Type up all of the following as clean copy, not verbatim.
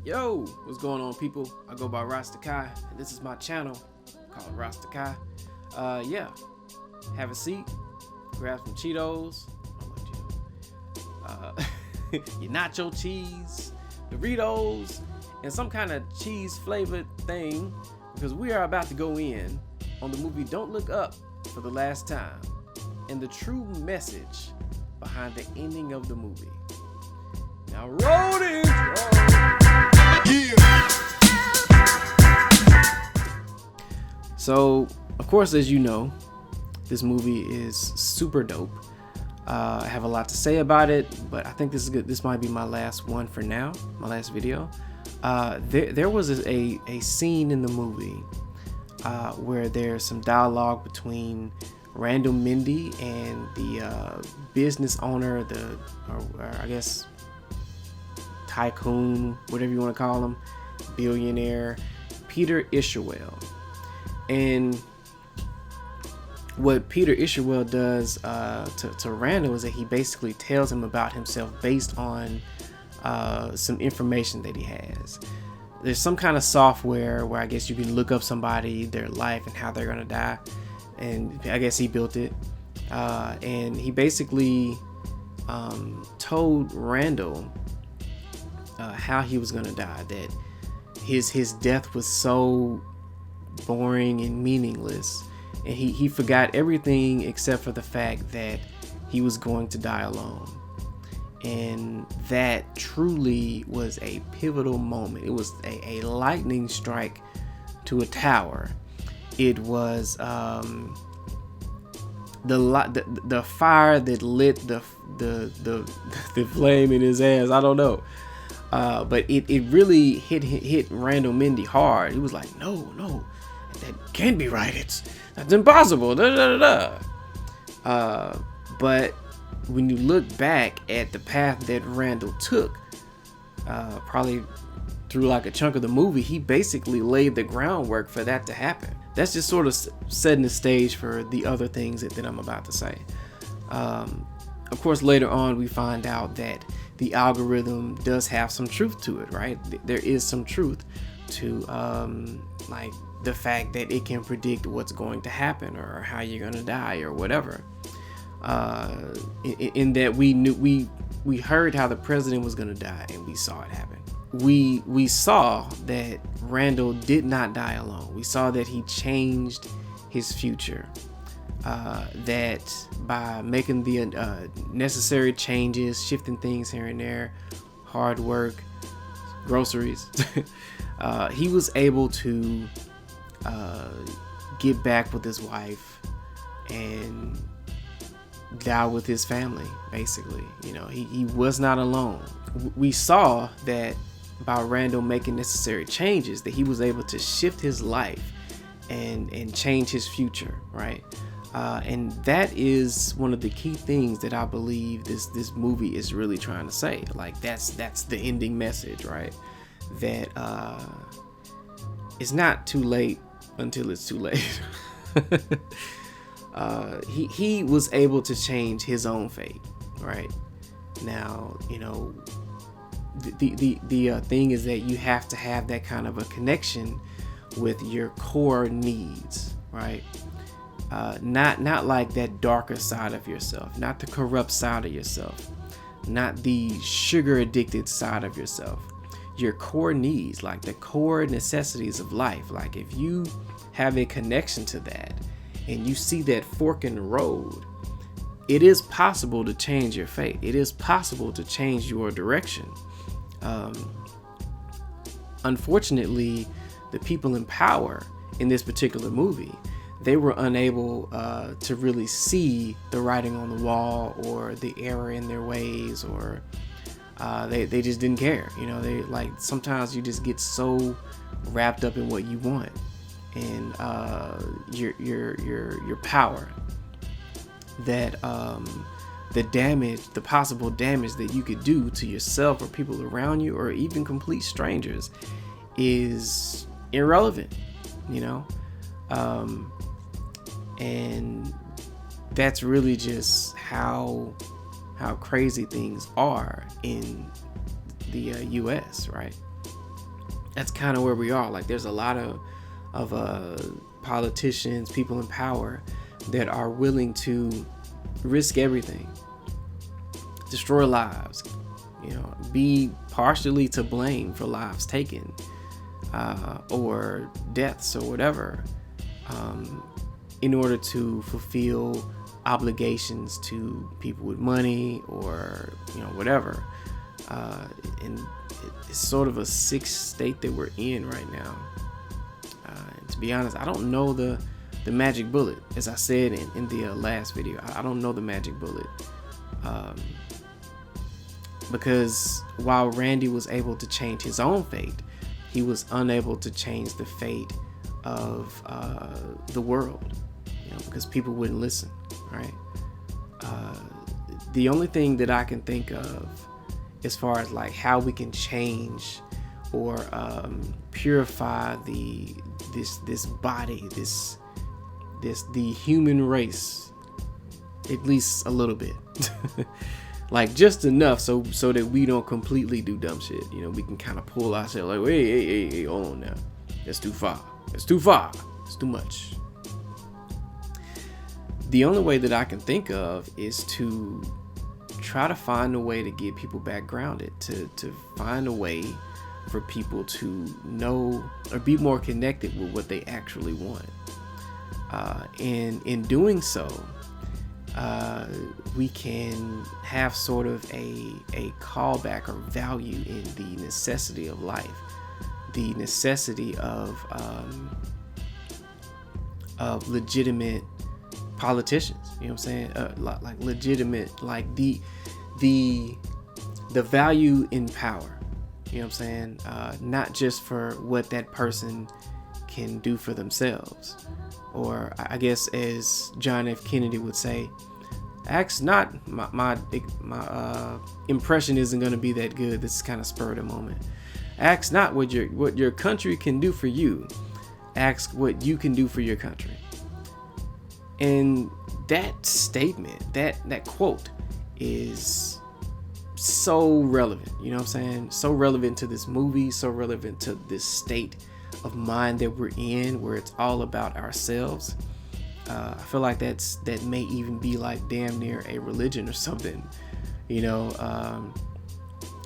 Yo, what's going on, people? I go by RasDaKai, and this is my channel called RasDaKai. Yeah, have a seat, grab some Cheetos, your nacho cheese, Doritos, and some kind of cheese flavored thing, because we are about to go in on the movie Don't Look Up for the last time, and the true message behind the ending of the movie. Now roll it! So, of course, as you know, this movie is super dope. I have a lot to say about it, but I think this is good. This might be my last one for now, my last video. There was a scene in the movie where there's some dialogue between Randall Mindy and the business owner, or I guess tycoon, whatever you want to call him, billionaire, Peter Isherwell. And what Peter Isherwell does to Randall is that he basically tells him about himself based on some information that he has. There's some kind of software where I guess you can look up somebody, their life, and how they're gonna die. And I guess he built it. And he basically told Randall how he was gonna die, that his death was so boring and meaningless, and he forgot everything except for the fact that he was going to die alone. And that truly was a pivotal moment. It was a lightning strike to a tower. It was the fire that lit the flame in his ass. I don't know. But it really hit Randall Mindy hard. He was like, no, that can't be right. That's impossible. But when you look back at the path that Randall took, probably through like a chunk of the movie, he basically laid the groundwork for that to happen. That's just sort of setting the stage for the other things that I'm about to say. Of course, later on, we find out that the algorithm does have some truth to it, right? There is some truth to like the fact that it can predict what's going to happen or how you're going to die or whatever. In that we heard how the president was going to die, and we saw it happen. We saw that Randall did not die alone. We saw that he changed his future. That by making the necessary changes, shifting things here and there, hard work, groceries, he was able to get back with his wife and die with his family, basically. You know, he was not alone. We saw that by Randall making necessary changes, that he was able to shift his life and change his future, right? And that is one of the key things that I believe this movie is really trying to say. Like that's the ending message, right? That it's not too late until it's too late. He was able to change his own fate, right? Now, you know, the thing is that you have to have that kind of a connection with your core needs, right? Not like that darker side of yourself, not the corrupt side of yourself, not the sugar addicted side of yourself. Your core needs, like the core necessities of life. Like if you have a connection to that and you see that fork in the road, it is possible to change your fate. It is possible to change your direction. Unfortunately, the people in power in this particular movie, they were unable to really see the writing on the wall or the error in their ways, or they just didn't care. You know, they like, sometimes you just get so wrapped up in what you want and your power, that the possible damage that you could do to yourself or people around you, or even complete strangers, is irrelevant, you know. And that's really just how crazy things are in the US, right? that's kind of where we are. Like, there's a lot of politicians, people in power that are willing to risk everything, destroy lives, be partially to blame for lives taken, or deaths or whatever, in order to fulfill obligations to people with money or whatever. And it's sort of a sick state that we're in right now. And to be honest, I don't know the magic bullet. As I said in the last video, I don't know the magic bullet. Because while Randy was able to change his own fate, he was unable to change the fate of the world, because people wouldn't listen, right? The only thing that I can think of as far as like how we can change or purify this body, the human race, at least a little bit. Like just enough so that we don't completely do dumb shit. We can kind of pull ourselves like, hey, hold on now. That's too far. It's too much. The only way that I can think of is to try to find a way to get people back grounded, to find a way for people to know or be more connected with what they actually want. And in doing so, we can have sort of a callback or value in the necessity of life, the necessity of legitimate politicians. You know what I'm saying? Like legitimate, like the value in power. You know what I'm saying? Not just for what that person can do for themselves, or I guess as John F. Kennedy would say, ask not my impression isn't going to be that good. This is kind of spur of the moment. Ask not what your country can do for you. Ask what you can do for your country. And that statement, that quote is so relevant. You know what I'm saying? So relevant to this movie, so relevant to this state of mind that we're in, where it's all about ourselves. I feel like that may even be like damn near a religion or something,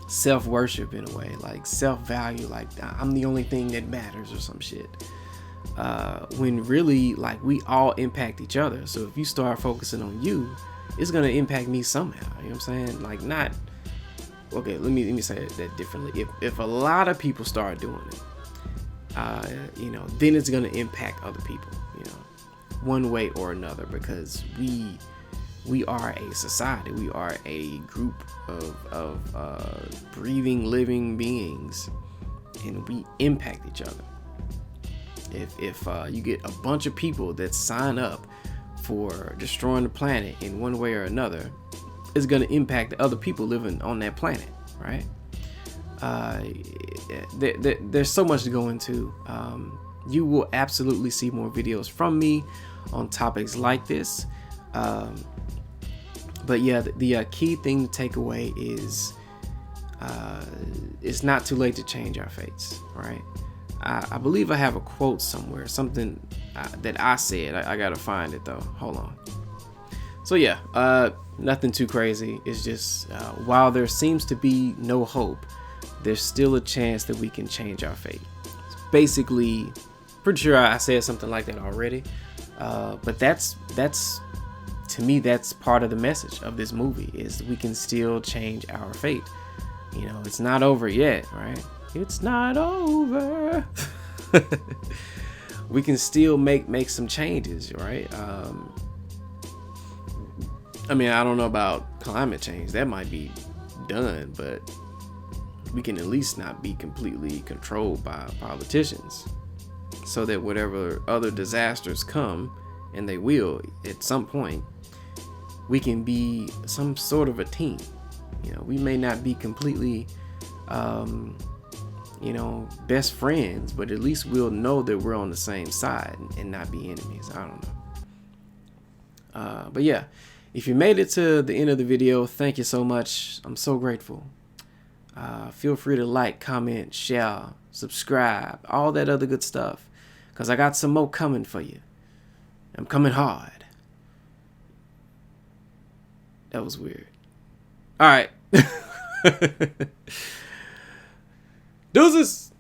self-worship in a way, like self-value, like I'm the only thing that matters or some shit. When really, like, we all impact each other. So if you start focusing on you, it's gonna impact me somehow. You know what I'm saying? Like, not okay. Let me say that differently. If a lot of people start doing it, then it's gonna impact other people. One way or another, because we are a society, we are a group of breathing, living beings, and we impact each other. If you get a bunch of people that sign up for destroying the planet in one way or another, it's going to impact the other people living on that planet, right? There's so much to go into. You will absolutely see more videos from me on topics like this. But yeah, the key thing to take away is it's not too late to change our fates, right? I believe I have a quote somewhere, something that I said. I gotta find it though. Hold on. So yeah, nothing too crazy. It's just while there seems to be no hope, there's still a chance that we can change our fate. It's basically, pretty sure I said something like that already. But that's to me, that's part of the message of this movie, is we can still change our fate. It's not over yet, right? It's not over. We can still make some changes, right? I mean, I don't know about climate change. That might be done, but we can at least not be completely controlled by politicians, so that whatever other disasters come, and they will at some point, we can be some sort of a team. We may not be completely best friends, but at least we'll know that we're on the same side and not be enemies. I don't know. But yeah, if you made it to the end of the video, thank you so much. I'm so grateful. Feel free to like, comment, share, subscribe, all that other good stuff. Because I got some more coming for you. I'm coming hard. That was weird. All right. Deuces.